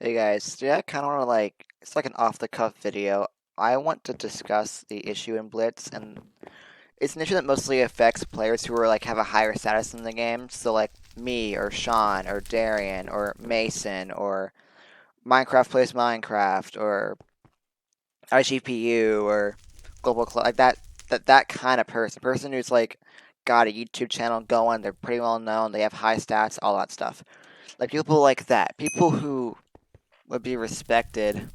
Hey guys, yeah, I kind of want to it's like an off-the-cuff video. I want to discuss the issue in Blitz, and it's an issue that mostly affects players who are have a higher status in the game. So like me or Sean or Darian or Mason or Minecraft plays Minecraft or iGPU or like that kind of person who's like got a YouTube channel going, they're pretty well known, they have high stats, all that stuff. Like people like that, people who would be respected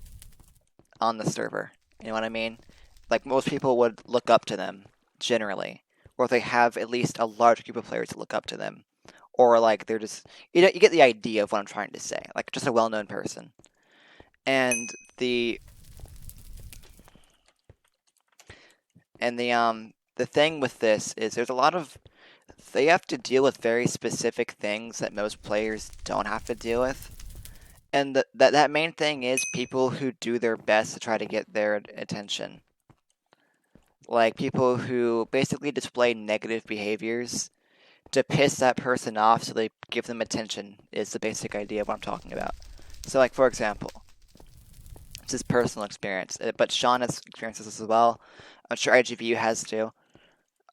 on the server. You know what I mean? Like most people would look up to them generally, or they have at least a large group of players that look up to them, or like they're just you get the idea of what I'm trying to say. Like just a well-known person. And the the thing with this is there's a lot of they have to deal with very specific things that most players don't have to deal with. And that main thing is people who do their best to try to get their attention. Like people who basically display negative behaviors to piss that person off so they give them attention is the basic idea of what I'm talking about. So like for example, this is personal experience, but Sean has experienced this as well. I'm sure IGVU has too.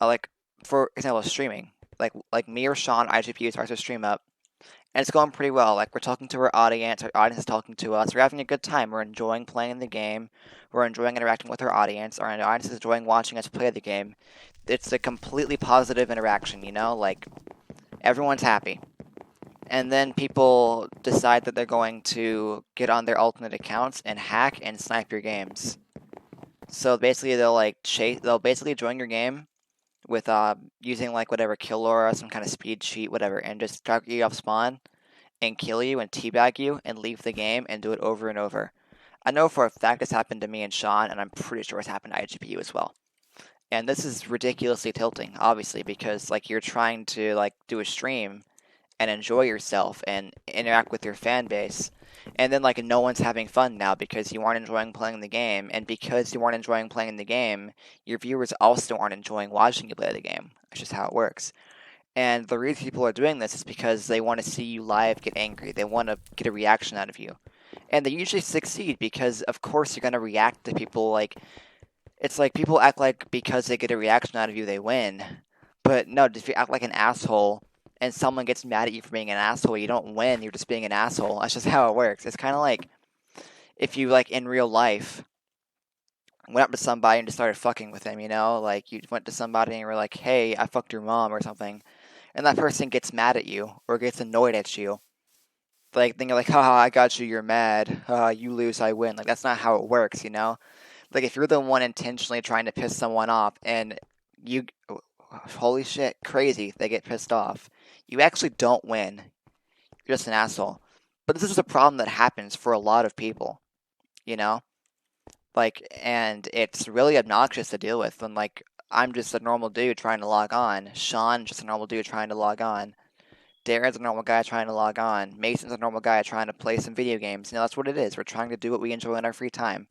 Like for example, streaming. Like me or Sean, IGVU starts to stream up, and it's going pretty well. Like we're talking to our audience is talking to us. We're having a good time. We're enjoying playing the game. We're enjoying interacting with our audience. Our audience is enjoying watching us play the game. It's a completely positive interaction, you know? Like everyone's happy. And then people decide that they're going to get on their alternate accounts and hack and snipe your games. So basically they'll basically join your game with using like whatever kill aura, some kind of speed cheat, whatever, and just target you off spawn and kill you and teabag you and leave the game and do it over and over. I know for a fact this happened to me and Sean, and I'm pretty sure it's happened to IGPU as well. And this is ridiculously tilting, obviously, because like you're trying to like do a stream and enjoy yourself and interact with your fan base, and then like no one's having fun now because you aren't enjoying playing the game, and because you aren't enjoying playing the game, your viewers also aren't enjoying watching you play the game. That's just how it works. And the reason people are doing this is because they want to see you live get angry. They want to get a reaction out of you. And they usually succeed because, of course, you're going to react to people like. It's like people act like because they get a reaction out of you, they win. But no, if you act like an asshole and someone gets mad at you for being an asshole, you don't win. You're just being an asshole. That's just how it works. It's kind of like if you, like, in real life, went up to somebody and just started fucking with them, you know? Like, you went to somebody and you were like, hey, I fucked your mom or something, and that person gets mad at you or gets annoyed at you, like then you're like, haha, I got you, you're mad. Haha, you lose, I win. Like that's not how it works, you know? Like if you're the one intentionally trying to piss someone off and you holy shit, crazy, they get pissed off. You actually don't win. You're just an asshole. But this is a problem that happens for a lot of people, you know? Like and it's really obnoxious to deal with when like I'm just a normal dude trying to log on. Sean's just a normal dude trying to log on. Darren's a normal guy trying to log on. Mason's a normal guy trying to play some video games. You know, that's what it is. We're trying to do what we enjoy in our free time.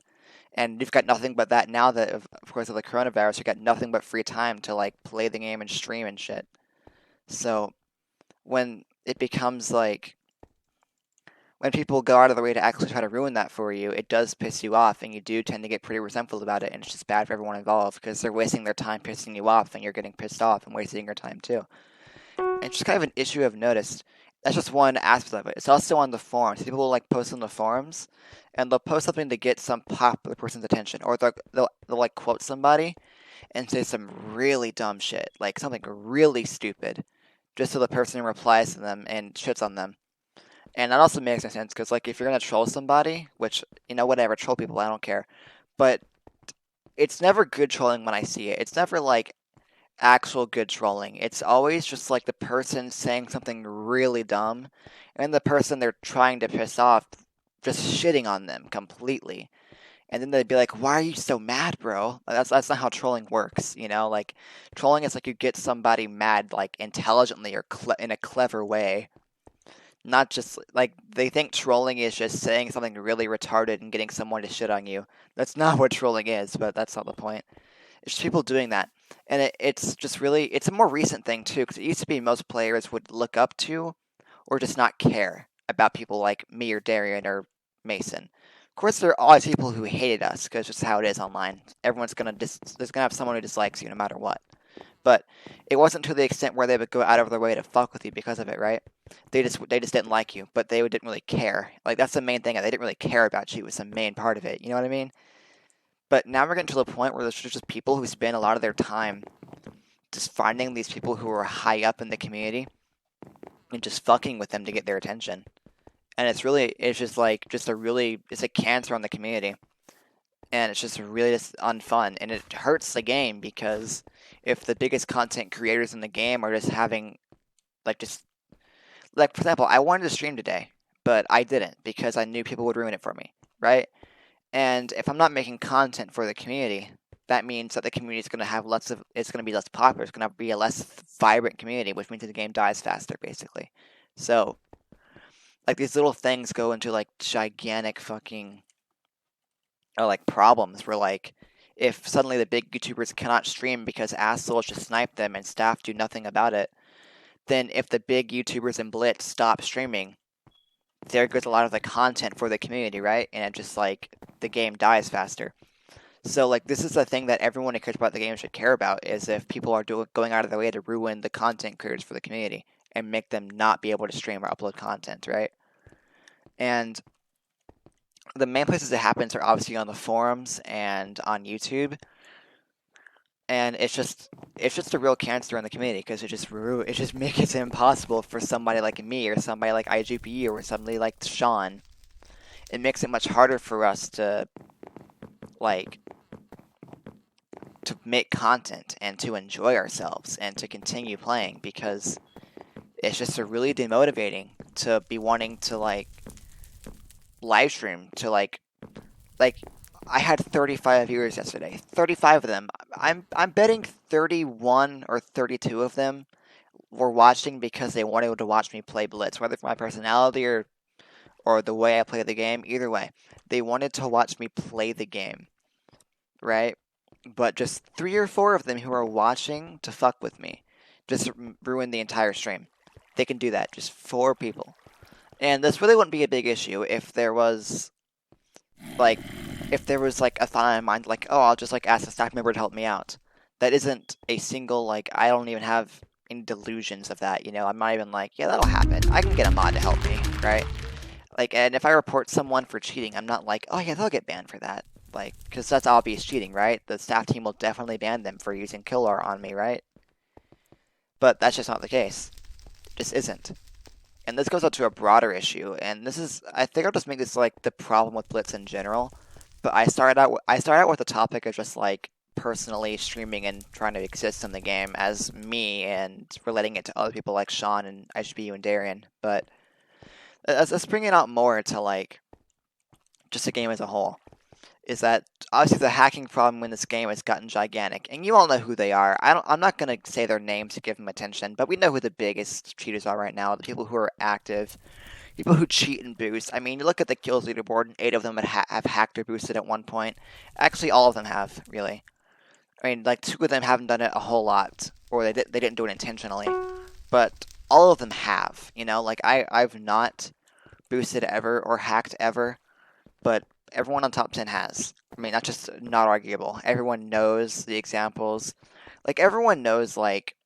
And you've got nothing but that now that, of course, of the coronavirus, you've got nothing but free time to, like, play the game and stream and shit. So, when it becomes, like, when people go out of their way to actually try to ruin that for you, it does piss you off, and you do tend to get pretty resentful about it, and it's just bad for everyone involved, because they're wasting their time pissing you off, and you're getting pissed off and wasting your time, too. It's just kind of an issue I've noticed. That's just one aspect of it. It's also on the forums. People will like post on the forums, and they'll post something to get some popular person's attention, or they'll like quote somebody and say some really dumb shit, like something really stupid, just so the person replies to them and shits on them. And that also makes no sense because like if you're gonna troll somebody, which whatever, troll people, I don't care, but it's never good trolling when I see it. It's never like actual good trolling. It's always just like the person saying something really dumb, and the person they're trying to piss off just shitting on them completely. And then they'd be like, "Why are you so mad, bro?" Like, that's not how trolling works, you know. Like trolling is like you get somebody mad like intelligently or in a clever way, not just like they think trolling is just saying something really retarded and getting someone to shit on you. That's not what trolling is, but that's not the point. It's just people doing that, and it's just really it's a more recent thing too, because it used to be most players would look up to or just not care about people like me or Darian or Mason. Of course, there are always people who hated us because it's just how it is online. Everyone's there's gonna have someone who dislikes you no matter what. But it wasn't to the extent where they would go out of their way to fuck with you because of it, right? They just didn't like you, but they didn't really care. Like that's the main thing. They didn't really care about you. Was the main part of it. You know what I mean? But now we're getting to the point where there's just people who spend a lot of their time just finding these people who are high up in the community and just fucking with them to get their attention. And it's just like it's a cancer on the community. And it's just really just unfun. And it hurts the game because if the biggest content creators in the game are just having like for example, I wanted to stream today, but I didn't because I knew people would ruin it for me, right? And if I'm not making content for the community, that means that the community is going to have it's going to be less popular. It's going to be a less vibrant community, which means the game dies faster, basically. So, like these little things go into like gigantic fucking like problems where like if suddenly the big YouTubers cannot stream because assholes just snipe them and staff do nothing about it, then if the big YouTubers and Blitz stop streaming, there goes a lot of the content for the community, right? And it just like the game dies faster. So like this is the thing that everyone who cares about the game should care about is if people are going out of their way to ruin the content creators for the community and make them not be able to stream or upload content, right? And the main places it happens are obviously on the forums and on YouTube. And it's just a real cancer in the community because it just makes it impossible for somebody like me or somebody like IGP or somebody like Sean. It makes it much harder for us to like to make content and to enjoy ourselves and to continue playing because it's just a really demotivating to be wanting to like live stream to like I had 35 viewers yesterday. 35 of them. I'm betting 31 or 32 of them were watching because they wanted to watch me play Blitz, whether for my personality or the way I play the game. Either way, they wanted to watch me play the game, right? But just 3 or 4 of them who are watching to fuck with me just ruined the entire stream. They can do that. Just 4 people. And this really wouldn't be a big issue if there was like a thought in mind like, oh, I'll just like ask a staff member to help me out. That isn't a single like I don't even have any delusions of that, you know. I'm not even like, yeah, that'll happen. I can get a mod to help me, right? Like, and if I report someone for cheating, I'm not like, oh yeah, they'll get banned for that. Like, because that's obvious cheating, right? The staff team will definitely ban them for using Killer on me, right? But that's just not the case. It just isn't. And this goes up to a broader issue, and I think I'll just make this like the problem with Blitz in general. But I started out with the topic of just like personally streaming and trying to exist in the game as me and relating it to other people like Sean and IGBU and Darian. But let's bring it out more to like just the game as a whole. Is that obviously the hacking problem in this game has gotten gigantic, and you all know who they are. I'm not gonna say their names to give them attention, but we know who the biggest cheaters are right now. The people who are active, people who cheat and boost. I mean, you look at the kills leaderboard, and 8 of them have hacked or boosted at one point. Actually, all of them have, really. I mean, like 2 of them haven't done it a whole lot, or they didn't do it intentionally, but all of them have. You know, like I've not boosted ever or hacked ever, but everyone on top 10 has. I mean, that's just not arguable. Everyone knows the examples. Like, everyone knows, like,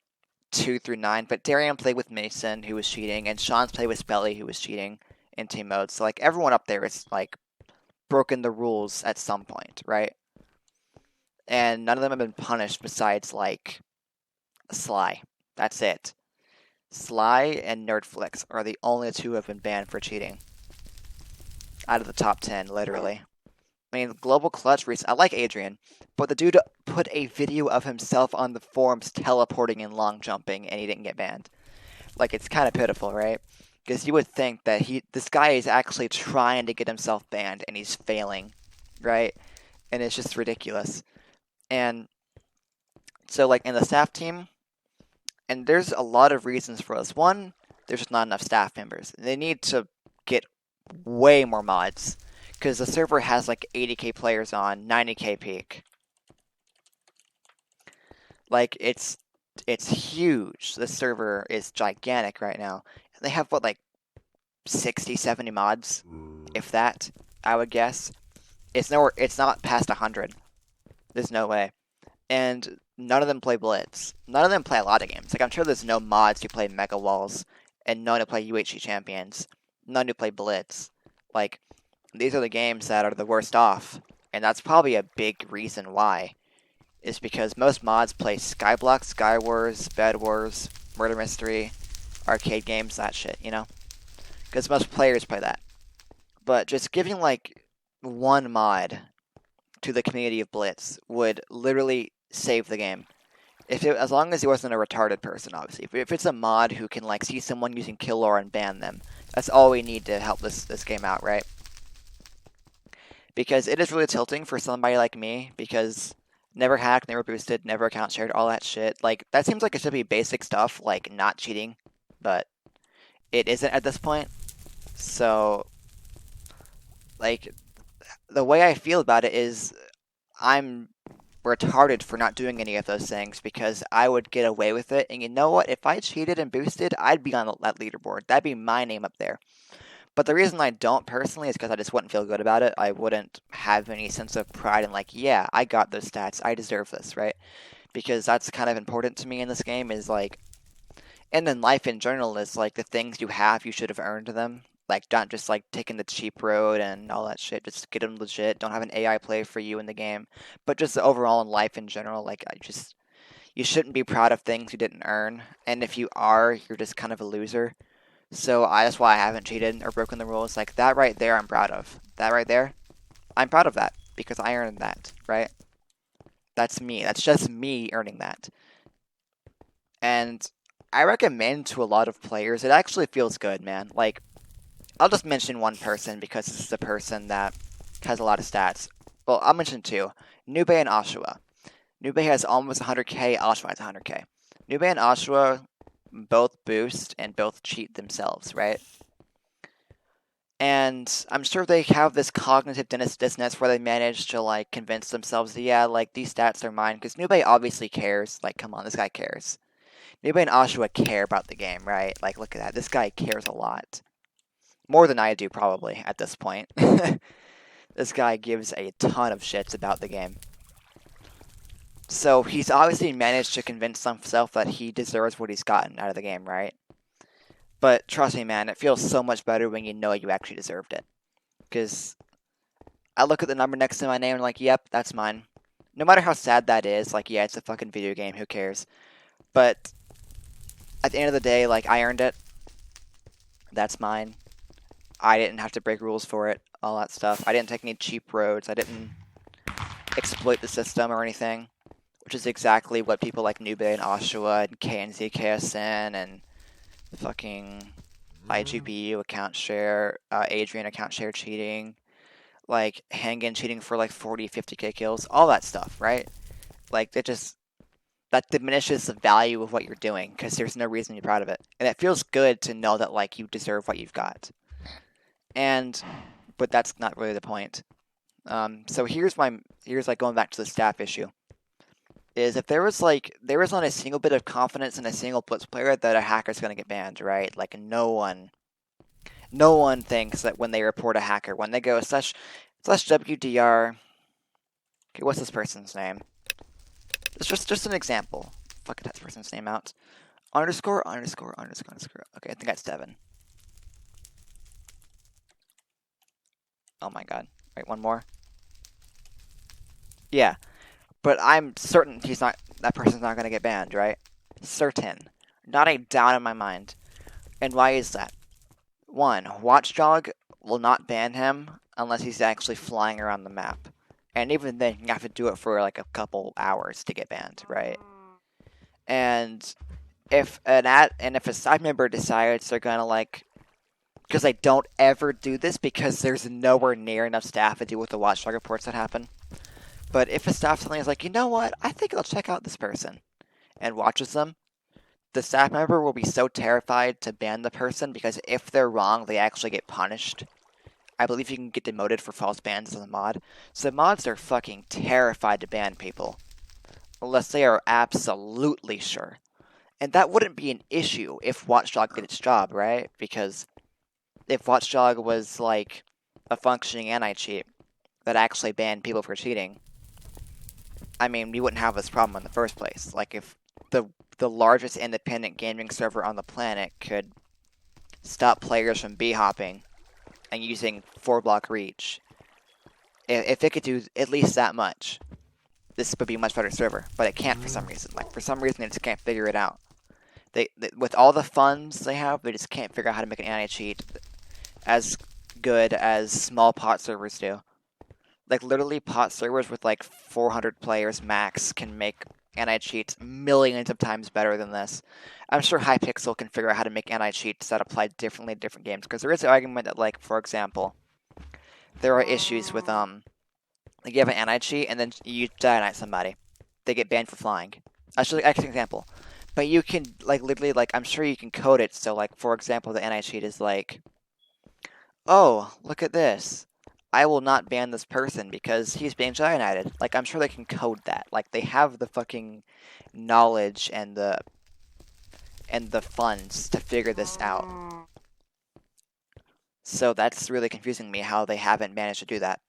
2 through 9, but Darian played with Mason, who was cheating, and Sean's played with Spelly, who was cheating in team mode. So, like, everyone up there is, like, broken the rules at some point, right? And none of them have been punished besides, like, Sly. That's it. Sly and Nerdflix are the only 2 who have been banned for cheating. Out of the top 10, literally. I mean, Global Clutch, I like Adrian, but the dude put a video of himself on the forums teleporting and long jumping, and he didn't get banned. Like, it's kind of pitiful, right? Because you would think that this guy is actually trying to get himself banned, and he's failing, right? And it's just ridiculous. And so, like, in the staff team, and there's a lot of reasons for this. One, there's just not enough staff members. They need to get way more mods, because the server has like 80k players on, 90k peak. Like, it's huge. The server is gigantic right now. They have, what, like 60, 70 mods, if that. I would guess. It's nowhere. It's not past 100. There's no way. And none of them play Blitz. None of them play a lot of games. Like I'm sure there's no mods who play Mega Walls, and none who play UHC Champions. None who play Blitz. Like these are the games that are the worst off, and that's probably a big reason why. Is because most mods play Skyblock, Sky Wars, Bed Wars, Murder Mystery, arcade games, that shit, you know? Because most players play that. But just giving like one mod to the community of Blitz would literally save the game. As long as he wasn't a retarded person, obviously. If it's a mod who can like see someone using kill lore and ban them, that's all we need to help this game out, right? Because it is really tilting for somebody like me, because never hacked, never boosted, never account shared, all that shit. Like, that seems like it should be basic stuff, like not cheating, but it isn't at this point. So, like, the way I feel about it is I'm retarded for not doing any of those things because I would get away with it. And you know what? If I cheated and boosted, I'd be on that leaderboard. That'd be my name up there. But the reason I don't personally is because I just wouldn't feel good about it. I wouldn't have any sense of pride and like, yeah, I got those stats. I deserve this, right? Because that's kind of important to me in this game is like, and in life in general is like the things you have, you should have earned them. Like, not just like taking the cheap road and all that shit. Just get them legit. Don't have an AI play for you in the game. But just overall in life in general, like, you shouldn't be proud of things you didn't earn. And if you are, you're just kind of a loser. So that's why I haven't cheated or broken the rules. Like, that right there, I'm proud of. That right there, I'm proud of that because I earned that, right? That's me. That's just me earning that. And I recommend to a lot of players, it actually feels good, man. Like, I'll just mention one person because this is a person that has a lot of stats. Well, I'll mention two. Nube and Ashua. Nube has almost 100k, Ashua has 100k. Nube and Ashua both boost and both cheat themselves, right? And I'm sure they have this cognitive dissonance where they manage to like convince themselves that, yeah, like these stats are mine, because Nube obviously cares. Like, come on, this guy cares. Nube and Ashua care about the game, right? Like, look at that. This guy cares a lot. More than I do, probably, at this point. This guy gives a ton of shits about the game. So he's obviously managed to convince himself that he deserves what he's gotten out of the game, right? But trust me, man, it feels so much better when you know you actually deserved it. Because I look at the number next to my name and I'm like, yep, that's mine. No matter how sad that is, like, yeah, it's a fucking video game, who cares? But at the end of the day, like, I earned it. That's mine. I didn't have to break rules for it, all that stuff. I didn't take any cheap roads. I didn't exploit the system or anything, which is exactly what people like Nube and Oshua and KNZ, KSN, and fucking IGPU account share, Adrian account share cheating, like Hangen cheating for like 40, 50k kills, all that stuff, right? Like, that diminishes the value of what you're doing because there's no reason to be proud of it. And it feels good to know that, like, you deserve what you've got. But that's not really the point. So here's like going back to the staff issue. Is if there was not a single bit of confidence in a single Blitz player that a hacker's gonna get banned, right? Like no one thinks that when they report a hacker, when they go slash WDR. Okay, what's this person's name? It's just an example. Fucking type this person's name out. Underscore. Okay, I think that's Devin. Oh my god. Wait, one more. Yeah. But I'm certain that person's not gonna get banned, right? Certain. Not a doubt in my mind. And why is that? One, Watchdog will not ban him unless he's actually flying around the map. And even then, you have to do it for like a couple hours to get banned, right? And if a side member decides they're gonna like, because I don't ever do this because there's nowhere near enough staff to deal with the Watchdog reports that happen. But if a staff suddenly is like, you know what, I think I'll check out this person, and watches them, the staff member will be so terrified to ban the person because if they're wrong, they actually get punished. I believe you can get demoted for false bans as a mod. So mods are fucking terrified to ban people. Unless they are absolutely sure. And that wouldn't be an issue if Watchdog did its job, right? Because if Watchdog was like, a functioning anti-cheat that actually banned people for cheating, I mean, we wouldn't have this problem in the first place. Like, if the largest independent gaming server on the planet could stop players from b-hopping and using 4-block reach, if it could do at least that much, this would be a much better server. But it can't for some reason. Like, for some reason, they just can't figure it out. They with all the funds they have, they just can't figure out how to make an anti-cheat as good as small pot servers do. Like, literally, pot servers with like 400 players max can make anti-cheats millions of times better than this. I'm sure Hypixel can figure out how to make anti-cheats that apply differently to different games, because there is an argument that, like, for example, there are issues with, like, you have an anti-cheat, and then you dynamite somebody. They get banned for flying. Actually, an example. But you can, like, literally, like, I'm sure you can code it, so, like, for example, the anti-cheat is like, oh, look at this. I will not ban this person because he's being giant-eyed. Like, I'm sure they can code that. Like, they have the fucking knowledge and the funds to figure this out. So that's really confusing me how they haven't managed to do that.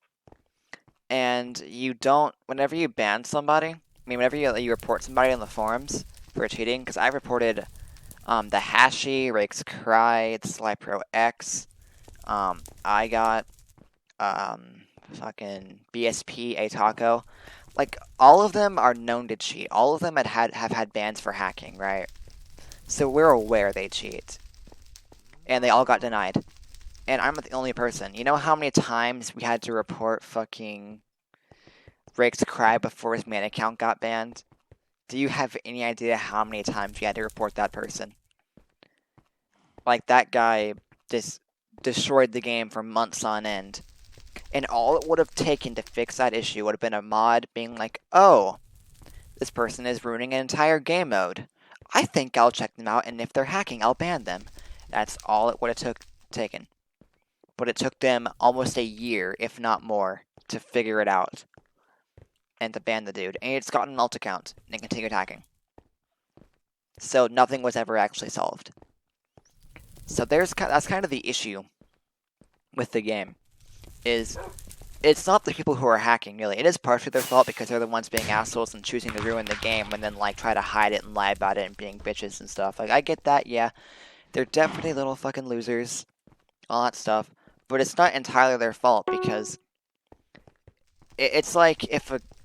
And you don't, whenever you ban somebody, I mean, whenever you report somebody on the forums for cheating, because I reported the Hashi, Rake's Cry, the SlyPro X, I got fucking BSP, Ataco. Like, all of them are known to cheat. All of them have had bans for hacking, right? So we're aware they cheat. And they all got denied. And I'm not the only person. You know how many times we had to report fucking Rake's Cry before his main account got banned? Do you have any idea how many times we had to report that person? Like, that guy just destroyed the game for months on end. And all it would have taken to fix that issue would have been a mod being like, oh, this person is ruining an entire game mode. I think I'll check them out, and if they're hacking, I'll ban them. That's all it would have taken. But it took them almost a year, if not more, to figure it out. And to ban the dude. And it's gotten an alt account, and continued hacking. So nothing was ever actually solved. So that's kind of the issue with the game. Is it's not the people who are hacking, really. It is partially their fault because they're the ones being assholes and choosing to ruin the game and then, like, try to hide it and lie about it and being bitches and stuff. Like, I get that, yeah. They're definitely little fucking losers. All that stuff. But it's not entirely their fault because it's like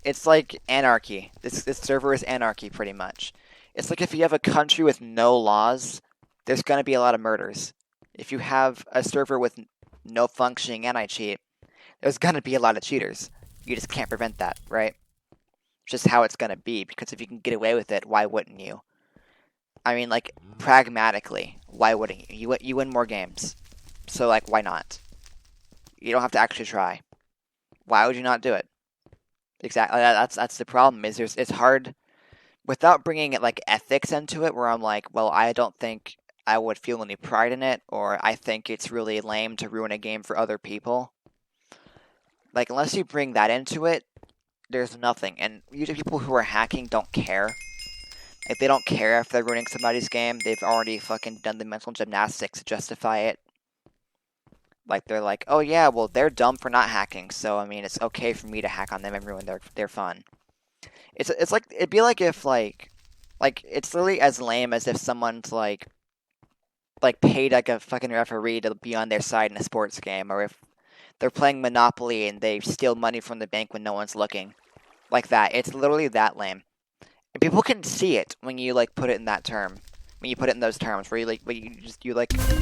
it's like anarchy. This server is anarchy, pretty much. It's like if you have a country with no laws, there's going to be a lot of murders. If you have a server with no functioning anti-cheat, there's going to be a lot of cheaters. You just can't prevent that, right? It's just how it's going to be, because if you can get away with it, why wouldn't you? I mean, like, pragmatically, why wouldn't you? You win more games. So, like, why not? You don't have to actually try. Why would you not do it? Exactly. That's the problem. It's hard without bringing it like ethics into it, where I'm like, well, I don't think I would feel any pride in it, or I think it's really lame to ruin a game for other people. Like, unless you bring that into it, there's nothing. And usually people who are hacking don't care. Like, they don't care if they're ruining somebody's game. They've already fucking done the mental gymnastics to justify it. Like, they're like, oh yeah, well, they're dumb for not hacking, so, I mean, it's okay for me to hack on them and ruin their fun. It's like, it'd be like if, like, it's literally as lame as if someone's, like, paid, like, a fucking referee to be on their side in a sports game, or if they're playing Monopoly and they steal money from the bank when no one's looking. Like that. It's literally that lame. And people can see it when you, like, put it in that term. When you put it in those terms, where you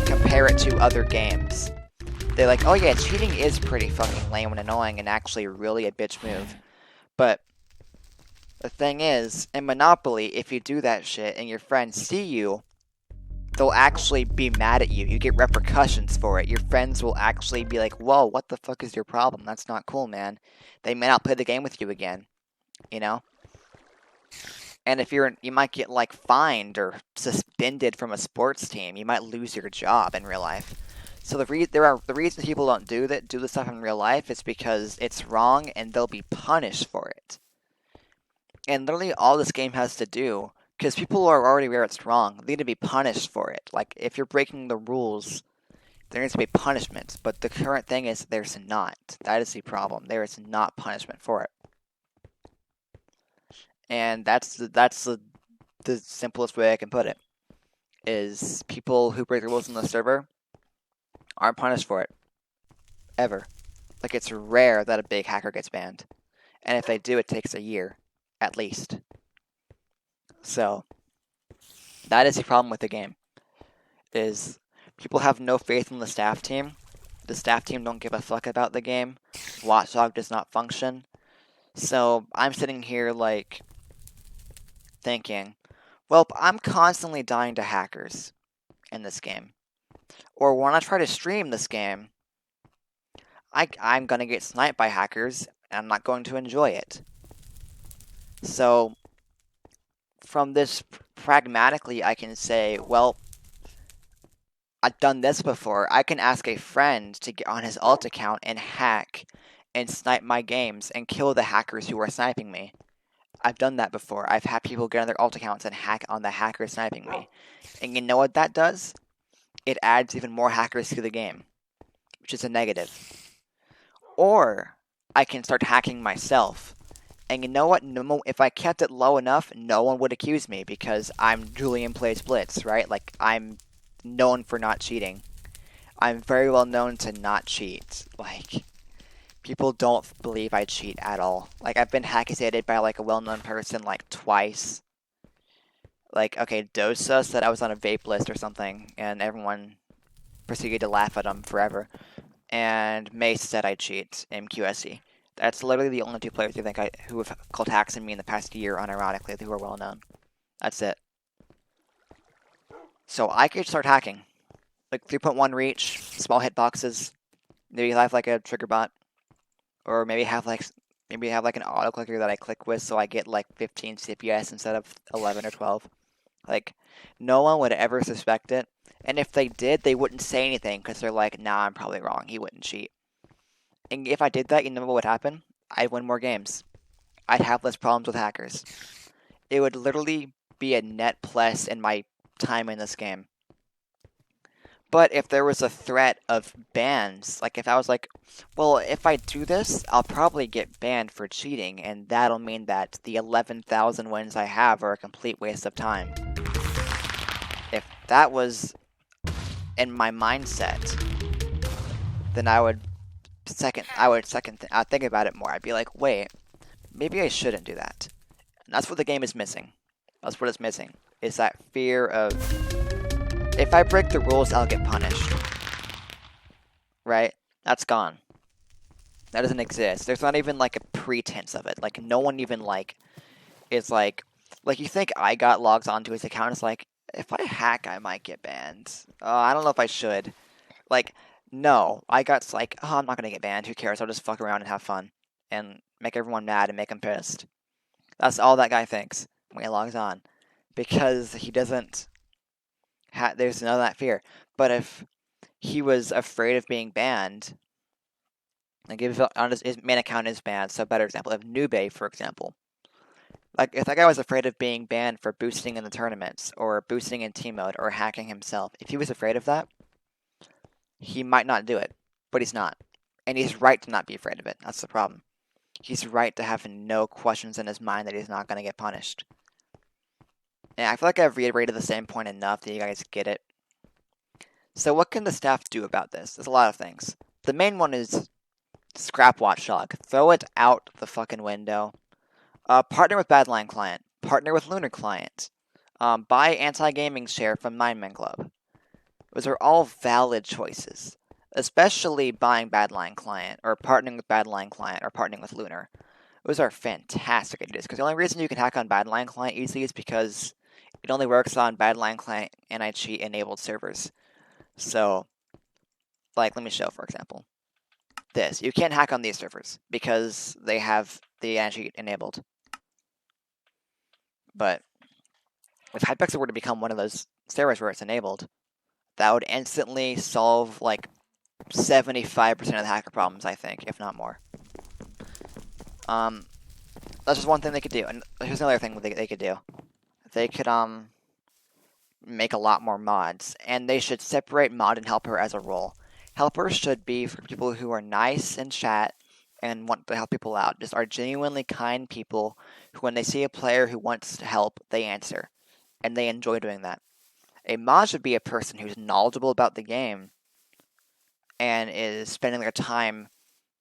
compare it to other games. They're like, oh yeah, cheating is pretty fucking lame and annoying and actually really a bitch move. But the thing is, in Monopoly, if you do that shit and your friends see you, they'll actually be mad at you. You get repercussions for it. Your friends will actually be like, whoa, what the fuck is your problem? That's not cool, man. They may not play the game with you again. You know? And if you might get, like, fined or suspended from a sports team. You might lose your job in real life. So the reason people don't do this stuff in real life is because it's wrong and they'll be punished for it. And literally all this game has to do, because people are already aware it's wrong, they need to be punished for it. Like, if you're breaking the rules, there needs to be punishment, but the current thing is there's not. That is the problem. There is not punishment for it. And that's the simplest way I can put it, is people who break the rules in the server aren't punished for it. Ever. Like, it's rare that a big hacker gets banned. And if they do, it takes a year, at least. So, that is the problem with the game, is people have no faith in the staff team. The staff team don't give a fuck about the game. Watchdog does not function. So, I'm sitting here, like, thinking, well, I'm constantly dying to hackers in this game. Or when I try to stream this game, I'm gonna get sniped by hackers, and I'm not going to enjoy it. So, from this, pragmatically, I can say, well, I've done this before. I can ask a friend to get on his alt account and hack and snipe my games and kill the hackers who are sniping me. I've done that before. I've had people get on their alt accounts and hack on the hacker sniping me. And you know what that does? It adds even more hackers to the game, which is a negative. Or I can start hacking myself. And you know what? If I kept it low enough, no one would accuse me because I'm Julian Plays Blitz, right? Like, I'm known for not cheating. I'm very well known to not cheat. Like, people don't believe I cheat at all. Like, I've been accusated by, like, a well-known person, like, twice. Like, okay, Dosa said I was on a vape list or something, and everyone proceeded to laugh at him forever. And Mace said I cheat in QSE. That's literally the only two players who have called hacks on me in the past year, unironically, who are well known. That's it. So I could start hacking. Like 3.1 reach, small hitboxes, maybe have like a trigger bot. Or maybe have like an auto clicker that I click with so I get like 15 CPS instead of 11 or 12. Like, no one would ever suspect it. And if they did, they wouldn't say anything because they're like, nah, I'm probably wrong. He wouldn't cheat. And if I did that, you know what would happen? I'd win more games. I'd have less problems with hackers. It would literally be a net plus in my time in this game. But if there was a threat of bans, like if I was like, well, if I do this, I'll probably get banned for cheating, and that'll mean that the 11,000 wins I have are a complete waste of time. If that was in my mindset, then I'd think about it more. I'd be like, wait, maybe I shouldn't do that. And that's what the game is missing. That's what it's missing. Is that fear of, if I break the rules, I'll get punished. Right? That's gone. That doesn't exist. There's not even like a pretense of it. Like, no one even like is like you think I got logs onto his account. It's like, if I hack, I might get banned. I don't know if I should. Like, no, I got like, oh, I'm not gonna get banned. Who cares? I'll just fuck around and have fun and make everyone mad and make them pissed. That's all that guy thinks when he logs on, because he doesn't. There's none of that fear. But if he was afraid of being banned, like if his main account is banned, so better example, if Nube, for example, like if that guy was afraid of being banned for boosting in the tournaments or boosting in team mode or hacking himself, if he was afraid of that, he might not do it, but he's not. And he's right to not be afraid of it. That's the problem. He's right to have no questions in his mind that he's not going to get punished. And I feel like I've reiterated the same point enough that you guys get it. So what can the staff do about this? There's a lot of things. The main one is scrap Watchdog. Throw it out the fucking window. Partner with Badline Client. Partner with Lunar Client. Buy anti-gaming share from Nine Man Club. Those are all valid choices. Especially buying Badline Client, or partnering with Badline Client, or partnering with Lunar. Those are fantastic ideas, because the only reason you can hack on Badline Client easily is because it only works on Badline Client anti-cheat enabled servers. So, like, let me show, for example. This. You can't hack on these servers, because they have the anti-cheat enabled. But if Hypixel were to become one of those servers where it's enabled, that would instantly solve, like, 75% of the hacker problems, I think, if not more. That's just one thing they could do. And here's another thing they could do. They could, make a lot more mods. And they should separate mod and helper as a role. Helpers should be for people who are nice in chat and want to help people out. Just are genuinely kind people who, when they see a player who wants to help, they answer. And they enjoy doing that. A mod should be a person who's knowledgeable about the game and is spending their time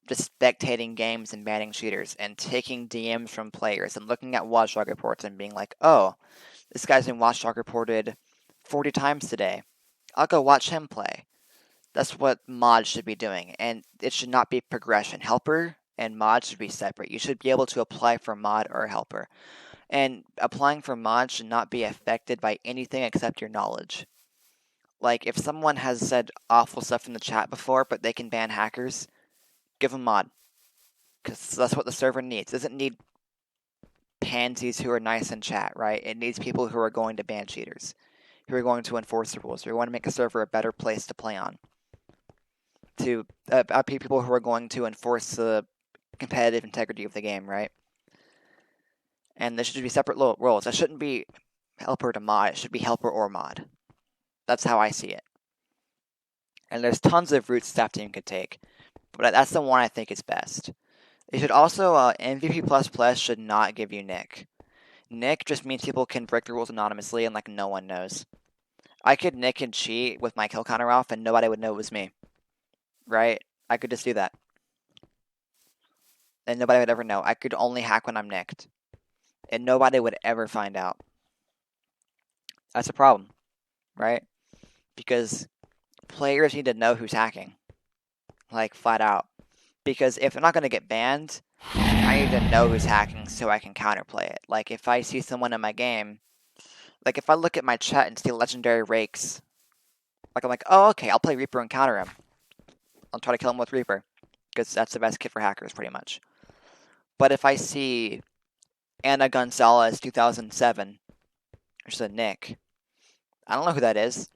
just spectating games and banning cheaters and taking DMs from players and looking at watchdog reports and being like, oh, this guy's been watchdog reported 40 times today. I'll go watch him play. That's what mods should be doing, and it should not be progression. Helper and mod should be separate. You should be able to apply for mod or helper. And applying for mod should not be affected by anything except your knowledge. Like, if someone has said awful stuff in the chat before, but they can ban hackers, give them mod. Because that's what the server needs. It doesn't need pansies who are nice in chat, right? It needs people who are going to ban cheaters, who are going to enforce the rules, who are going to make a server a better place to play on. To people who are going to enforce the competitive integrity of the game, right? And there should be separate roles. That shouldn't be helper to mod. It should be helper or mod. That's how I see it. And there's tons of route stuff that you could take, but that's the one I think is best. They should also, MVP++ should not give you nick. Nick just means people can break the rules anonymously and like no one knows. I could nick and cheat with my kill counter off and nobody would know it was me. Right? I could just do that. And nobody would ever know. I could only hack when I'm nicked. And nobody would ever find out. That's a problem. Right? Because players need to know who's hacking. Like, flat out. Because if they're not going to get banned, I need to know who's hacking so I can counterplay it. Like, if I see someone in my game, like, if I look at my chat and see legendary rakes, like, I'm like, oh, okay, I'll play Reaper and counter him. I'll try to kill him with Reaper, because that's the best kit for hackers, pretty much. But if I see Ana Gonzalez 2007, which is a nick, I don't know who that is.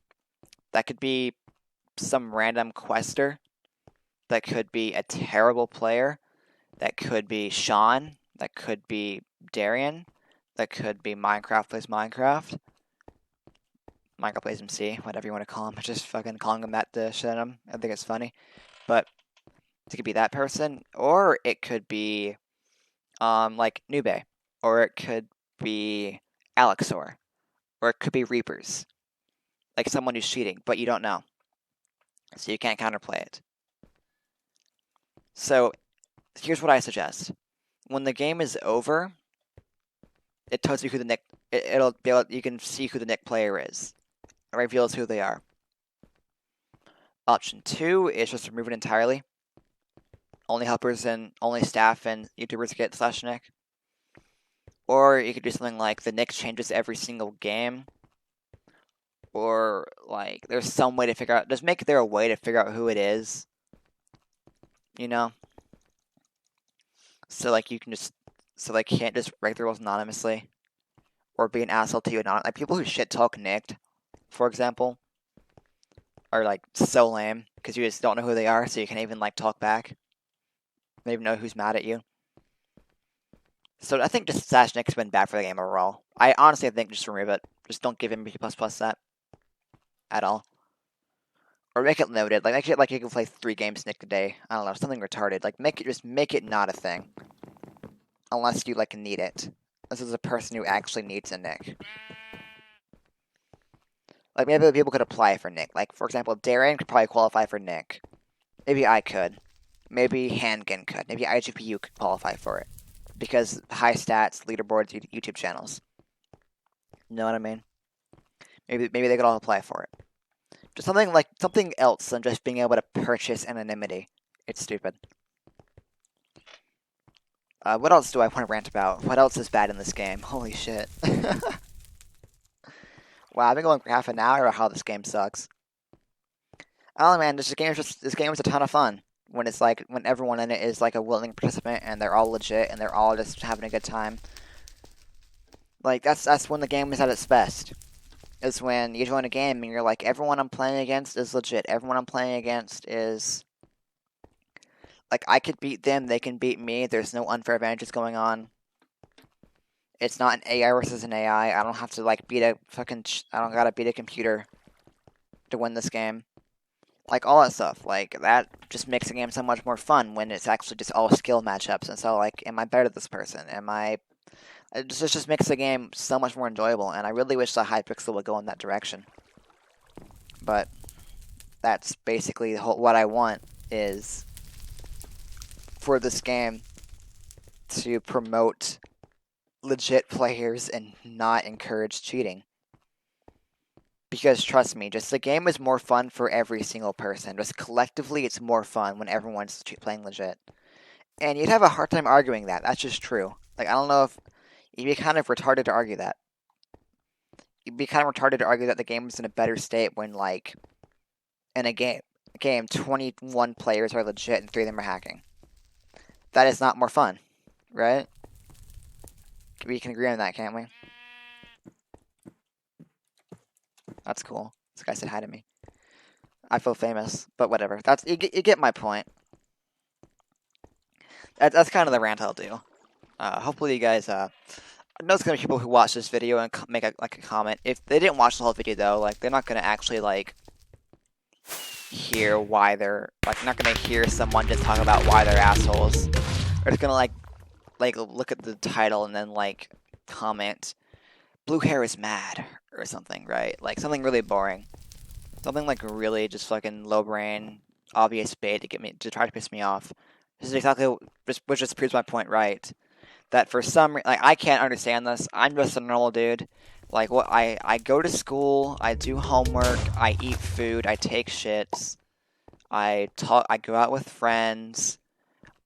That could be some random quester. That could be a terrible player. That could be Sean. That could be Darian. That could be Minecraft plays Minecraft. Minecraft plays MC, whatever you want to call him. Just fucking calling him that to shit at him. I think it's funny. But it could be that person, or it could be like Nube, or it could be Alexor, or it could be Reapers, like someone who's cheating, but you don't know, so you can't counterplay it. So here's what I suggest: when the game is over, it tells you who the nick. It'll be able, you can see who the nick player is. It reveals who they are. Option 2 is just remove it entirely. Only helpers and only staff and YouTubers get /nick. Or you could do something like the nick changes every single game. Or like there's some way to figure out, just make there a way to figure out who it is. You know? So like you can just, so they can't just break the rules anonymously. Or be an asshole to you anonymously. Like people who shit talk nicked, for example, are like so lame. Because you just don't know who they are, so you can't even like talk back. Don't even know who's mad at you. So I think just /nick's been bad for the game overall. I honestly think just remove it. Just don't give MVP++ that at all. Or make it loaded. Like make it like you can play 3 games nick a day. I don't know, something retarded. Like make it not a thing. Unless you like need it. This is a person who actually needs a nick. Like maybe people could apply for nick. Like for example, Darian could probably qualify for nick. Maybe I could. Maybe Handgun could. Maybe IGPU could qualify for it. Because high stats, leaderboards, YouTube channels. You know what I mean? Maybe they could all apply for it. Just something else than just being able to purchase anonymity. It's stupid. What else do I want to rant about? What else is bad in this game? Holy shit. Wow, I've been going for half an hour about how this game sucks. Oh man, this game is a ton of fun. When everyone in it is like a willing participant and they're all legit and they're all just having a good time. Like that's when the game is at its best. Is when you join a game and you're like, everyone I'm playing against is legit. Everyone I'm playing against is like I could beat them, they can beat me. There's no unfair advantages going on. It's not an AI versus an AI. I don't have to like I don't gotta beat a computer to win this game. Like, all that stuff. Like, that just makes the game so much more fun when it's actually just all skill matchups. And so, like, am I better than this person? Am I... It just makes the game so much more enjoyable, and I really wish the Hypixel would go in that direction. But that's basically what I want, is for this game to promote legit players and not encourage cheating. Because trust me, just the game is more fun for every single person. Just collectively, it's more fun when everyone's playing legit. And you'd have a hard time arguing that. That's just true. Like, I don't know if... You'd be kind of retarded to argue that. You'd be kind of retarded to argue that the game is in a better state when, like, in a game, 21 players are legit and 3 of them are hacking. That is not more fun, right? We can agree on that, can't we? That's cool. This guy said hi to me. I feel famous, but whatever. That's you get my point. That's kind of the rant I'll do. Hopefully you guys. I know there's gonna be people who watch this video and make a comment. If they didn't watch the whole video though, like they're not gonna actually like hear why they're like not gonna hear someone just talk about why they're assholes. They're just gonna like look at the title and then like comment, "Blue hair is mad" or something, right? Like something really boring. Something like really just fucking low brain, obvious bait to try to piss me off. This is exactly which just proves my point right. That for some like I can't understand this. I'm just a normal dude. Like what I go to school, I do homework, I eat food, I take shits, I go out with friends,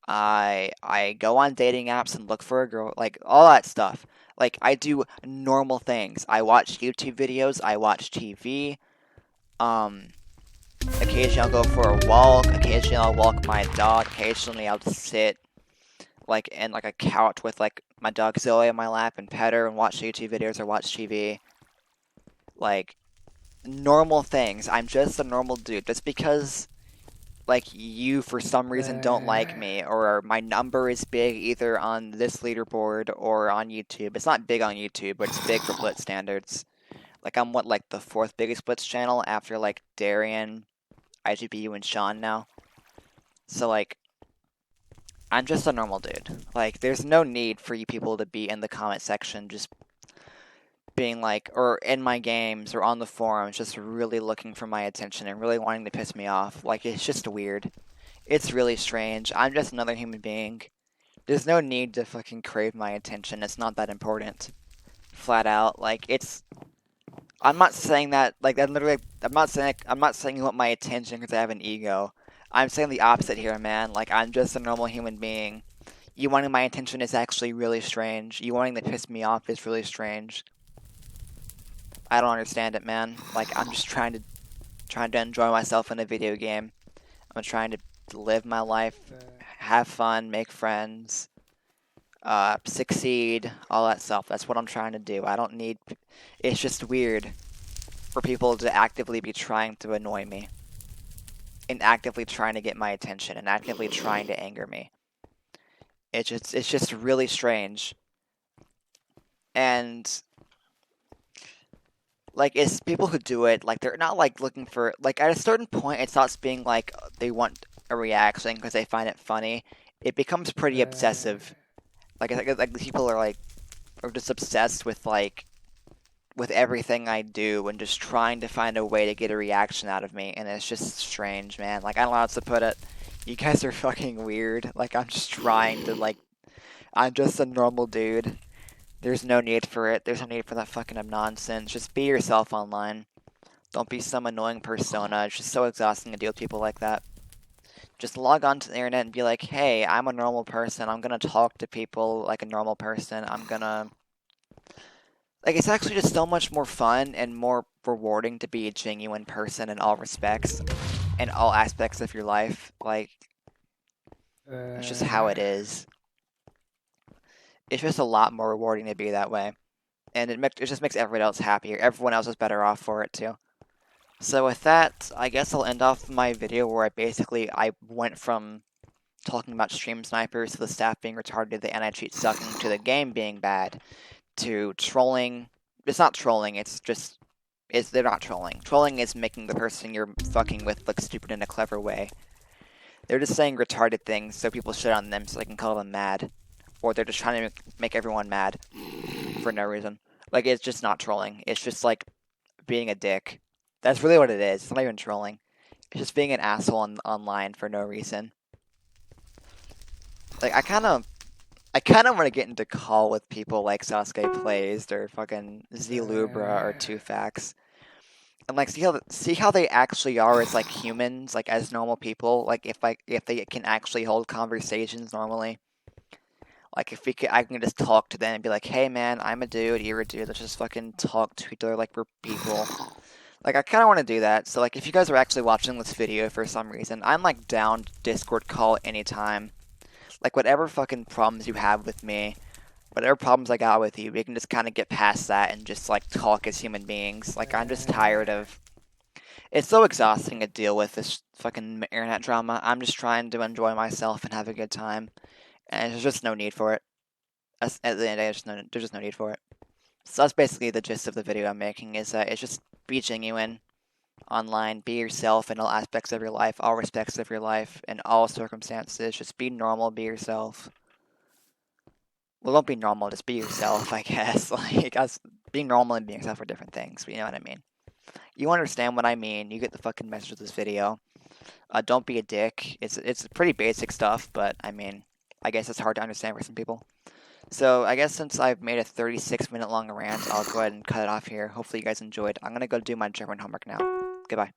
I go on dating apps and look for a girl, like all that stuff. Like I do normal things. I watch YouTube videos, I watch TV. Occasionally I'll go for a walk, occasionally I'll walk my dog, occasionally I'll just sit like in like a couch with like my dog Zoe on my lap and pet her and watch YouTube videos or watch TV. Like normal things. I'm just a normal dude. Just because like you for some reason don't like me or my number is big either on this leaderboard or on YouTube. It's not big on YouTube, but it's big for Blitz standards. Like I'm like the 4th biggest Blitz channel after like Darian, IGBU, and Sean now. So like I'm just a normal dude. Like there's no need for you people to be in the comment section just being like, or in my games or on the forums just really looking for my attention and really wanting to piss me off. Like it's just weird. It's really strange. I'm just another human being. There's no need to fucking crave my attention. It's not that important. Flat out. Like it's I'm not saying that like I'm not saying you want my attention because I have an ego. I'm saying the opposite here, man. Like I'm just a normal human being. You wanting my attention is actually really strange. You wanting to piss me off is really strange. I don't understand it, man. Like I'm just trying to enjoy myself in a video game. I'm trying to live my life, have fun, make friends, succeed, all that stuff. That's what I'm trying to do. I don't need... It's just weird for people to actively be trying to annoy me. And actively trying to get my attention. And actively trying to anger me. It's just really strange. And... like, it's people who do it, like, they're not, like, looking for... Like, at a certain point, it stops being, like, they want a reaction because they find it funny. It becomes pretty obsessive. Like people are just obsessed with with everything I do and just trying to find a way to get a reaction out of me, and it's just strange, man. Like I don't know how else to put it. You guys are fucking weird. Like I'm just trying to I'm just a normal dude. There's no need for it. There's no need for that fucking nonsense. Just be yourself online. Don't be some annoying persona. It's just so exhausting to deal with people like that. Just log on to the internet and be like, hey, I'm a normal person. I'm gonna talk to people like a normal person. I'm gonna... Like, it's actually just so much more fun and more rewarding to be a genuine person in all respects. In all aspects of your life. Like, it's just how it is. It's just a lot more rewarding to be that way. And it just makes everyone else happier. Everyone else is better off for it, too. So with that, I guess I'll end off my video where I went from talking about stream snipers to the staff being retarded, the anti-cheat sucking, to the game being bad, to trolling. It's not trolling, it's just they're not trolling. Trolling is making the person you're fucking with look stupid in a clever way. They're just saying retarded things so people shit on them so they can call them mad. Or they're just trying to make everyone mad for no reason. Like, it's just not trolling. It's just, like, being a dick. That's really what it is. It's not even trolling. It's just being an asshole online for no reason. Like, I kind of want to get into call with people like Sasuke Plays or fucking Zlubra or Two Facts. And like see how they actually are as like humans, like as normal people. Like if they can actually hold conversations normally. Like if I can just talk to them and be like, hey man, I'm a dude, you're a dude. Let's just fucking talk to each other like we're people. Like I kind of want to do that. So like if you guys are actually watching this video for some reason, I'm like down to Discord call anytime. Like whatever fucking problems you have with me, whatever problems I got with you, we can just kind of get past that and just like talk as human beings. Like I'm just tired of. It's so exhausting to deal with this fucking internet drama. I'm just trying to enjoy myself and have a good time, and there's just no need for it. At the end of the day, there's just no need for it. So that's basically the gist of the video I'm making. Is that it's just be genuine online, be yourself in all aspects of your life, all respects of your life, in all circumstances. Just be normal, be yourself. Well, don't be normal, just be yourself, I guess. Like, being normal and being yourself are different things, but you know what I mean. You understand what I mean. You get the fucking message of this video. Don't be a dick. It's pretty basic stuff, but I mean, I guess it's hard to understand for some people. So I guess since I've made a 36-minute long rant, I'll go ahead and cut it off here. Hopefully you guys enjoyed. I'm gonna go do my German homework now. Goodbye.